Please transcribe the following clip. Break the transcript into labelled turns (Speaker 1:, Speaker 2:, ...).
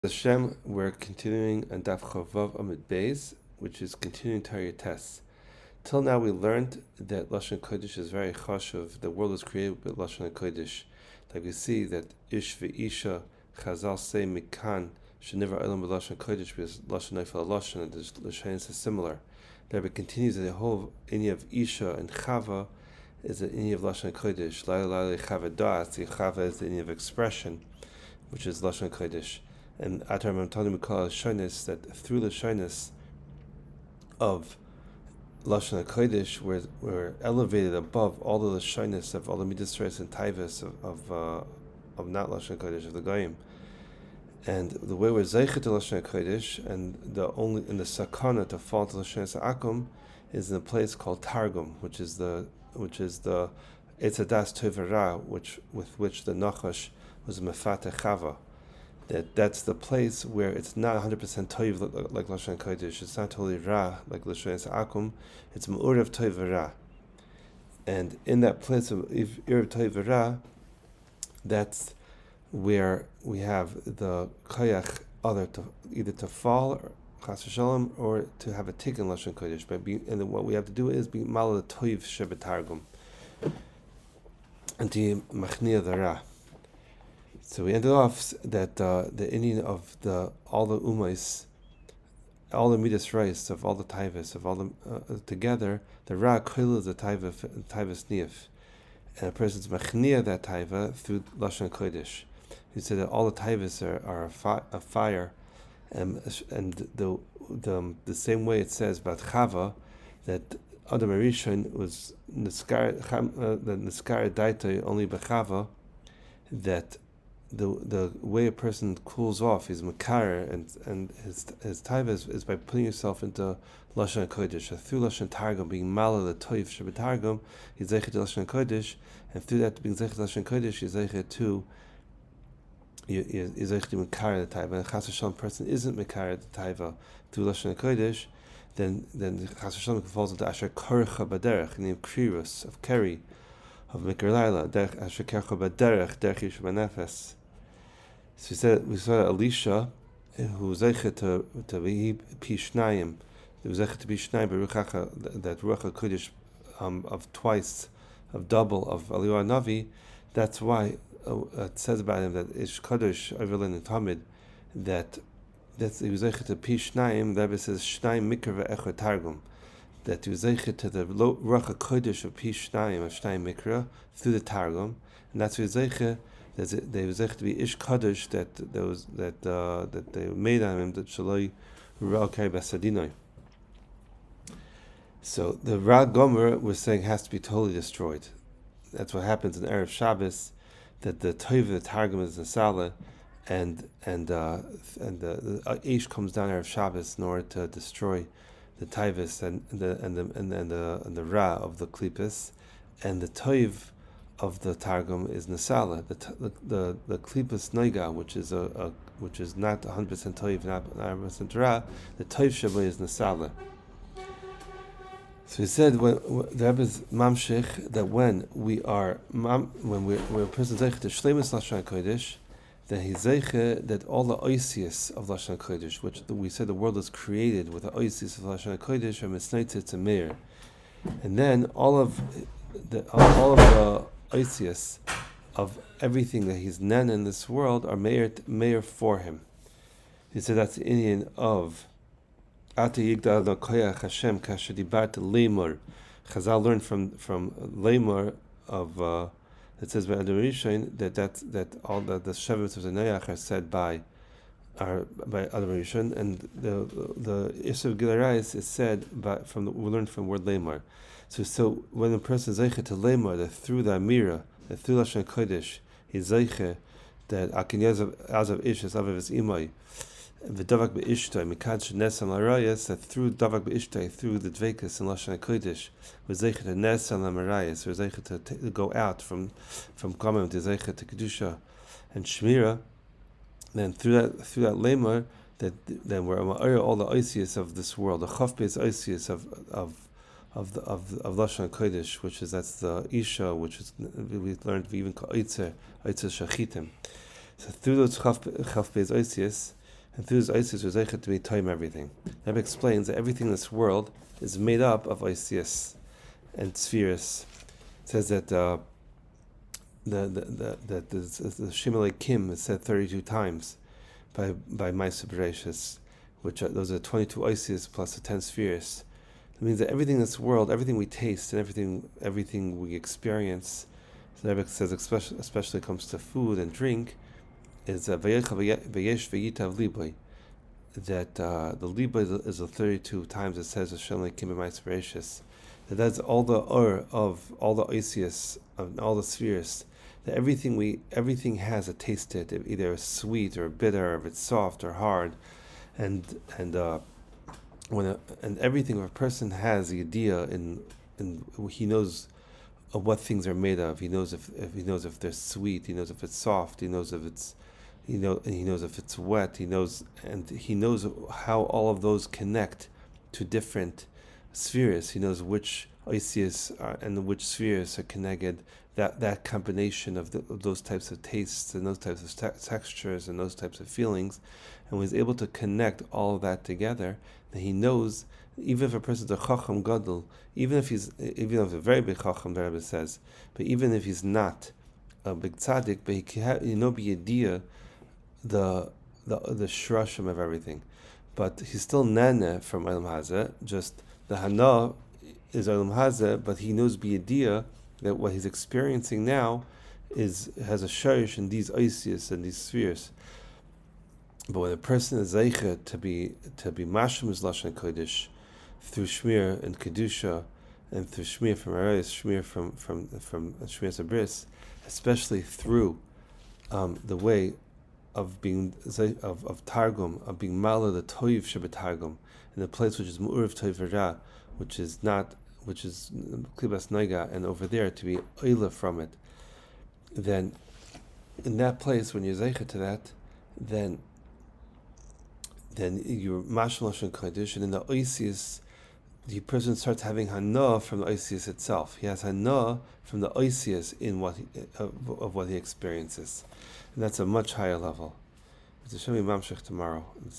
Speaker 1: Hashem, we're continuing on Daf Chavav Amud Beis, which is continuing Torah tests. Till now, we learned that Lashon Kodesh is very chashuv. The world was created with Lashon Kodesh. Like we see that Ish ve'isha, Chazal say mikan shenivar olam b'Lashon Kodesh because Lashon Neifel Lashon, and the Lashonis is similar. The Rebbe continues that the whole inyan of Isha and Chava is the inyan of Lashon Kodesh. Laila Chava Das, the Chava is the inyan of expression, which is Lashon Kodesh. And Atar Mamtani we call it Shonis, that through the Shonis of Lashon HaKodesh, we're elevated above all the Shonis of all the Midas Reis and Taivas of not Lashon HaKodesh, of the Goyim. And the way we're Zeichet to Lashon HaKodesh, and the Sakana to fall to Lashon Akum is in a place called Targum, which is the Eitzadas Tov Ra, with which the Nachash was Mefateh Chava. That's the place where it's not 100% toiv like Lashon Kodesh. It's not totally ra like Lashon Akum. It's Me'urav toiv ra, and in that place of Urav toiv ra, that's where we have the koyach either to fall or chas v'shalom or to have a tikkun Lashon Kodesh. And then what we have to do is be mal the toiv shebetargum and to machnia the ra. So we ended off that the inyan of all the umais, all the midas reis of all the taivas of all the together, the ra koil is the taivas niyaf, and a person's machnia that taiva through lashon kodesh. He said that all the taivas are a fire, and the same way it says about Chava that Adam Arishon was niskar daitoi only b'Chava, that the way a person cools off is makar, and his taiva is by putting yourself into Lashon Kodesh. Through Lashon Targum, being mala the toiv shebetargum, he's zeichet to Lashon Kodesh, and through that being zeichet to Lashon Kodesh, he's zeichet to makar the taiva. And chas v'shalom person isn't makar the taiva through Lashon Kodesh, then chas v'shalom falls into asher korcha baderech, named Krirus of Keri, of Mikar Laila, derech asher korcha baderech, derech yish b'nefes. So we saw Elisha, who was zeichet to be pishnayim, who was zeichet to be shnayim beruchacha, that ruach hakodesh of twice, of double of Eliyahu Navi. That's why it says about him that ish kadosh overlin and tamid, that he was zeichet to pishnayim. The Rebbe says shnayim mikra ve'echad targum, that he was zeichet to the ruach hakodesh of pishnayim of shnayim mikra through the targum, and that's why zeichet. They was to be ish kadosh that they made on him that shaloi ra'okei basadinoi. So the Ra Gomer was saying has to be totally destroyed. That's what happens in Erev Shabbos, that the toiv of the targum is nesala, and the ish comes down Erev Shabbos in order to destroy the taivus and the ra of the klipis, and the toiv of the targum is nesala. The klipus noiga, which is not 100% toiv, not 100% ra. The toiv sheba is nesala. So he said when the Rebbe is mamshich that when a person zeichet to shleimus lashon kodesh, then he zeichet that all the oisius of lashon kodesh, which we said the world is created with the oisius of lashon kodesh, are misnaitzet to meir, and then all of the oisius of everything that he's nen in this world are meir for him. He said that's the inyan of Ata yigdal no koyach Hashem kasher dibart leimor. Chazal learned from leimor of it says by Adam Rishon that all the shevim of the Noach are said by Adam Rishon, and the issue of Gilarais is said we learned from word leimor. So when a person is zeichet to leimor, that through the amira, that through Lashon Kodesh, he's zeichet that akin yazav ish as aviv is imay. The davak be'ishtay mikad shenesam larayas, that through davak be'ishtay, through the dvekas and Lashon Kodesh, was zeichet to nesam lamarayas, or zeichet to go out from kamim to zeichet to kedusha and shmira. Then through that lemar, then we're all the oisius of this world, the chafbeis oisius of Lashon Kodesh, which is that's the isha, which is we learned we even call oitzer shachitim. So through those chaf beis oisius, and through his Isis was Zeichet to be time everything. That explains that everything in this world is made up of Isis and spheres. It says that the Shimalei Kim is said 32 times by Maisa Bereshis, which those are 22 Isis plus the 10 spheres. It means that everything in this world, everything we taste and everything we experience, so the Rebbe says especially comes to food and drink, is Vayesh Vayitav Liboy, that the Liboy is the 32 times it says Hashem Lekim B'Mais Bereshis. That's all the of all the Isis of all the spheres. That everything has a taste to it, either sweet or bitter, or if it's soft or hard, and everything of a person has the idea in he knows of what things are made of. He knows if they're sweet. He knows if it's soft. He knows if it's he knows if it's wet. He knows how all of those connect to different spheres. He knows which Isis and which spheres are connected. That combination of those types of tastes and those types of textures and those types of feelings, and was able to connect all of that together. That he knows, even if a person's a chacham gadol, even if a very big chacham, the Rebbe says, but even if he's not a big tzaddik, but he can be idea the shrashim of everything, but he's still nana from Olam Hazeh. Just the hana is Olam Hazeh, but he knows b'yediyah that what he's experiencing now has a shayrish in these Isis and these spheres. But when a person is zeichet to be mashim his lashon kodesh through shmir and kedusha, and through shmir from arayos, shmir from shmir sabris, especially through the way of being of targum, of being mala the toiv shebetargum, in the place which is mu'urav toiv v'ra, which is klibas noiga, and over there to be oila from it. Then, in that place, when you're zeichet to that, then you're mashal lashon kodesh, and in the oisius, the person starts having hana from the oisius itself. He has hana from the oisius in what he experiences, and that's a much higher level. It's a Shemi Mamshech tomorrow.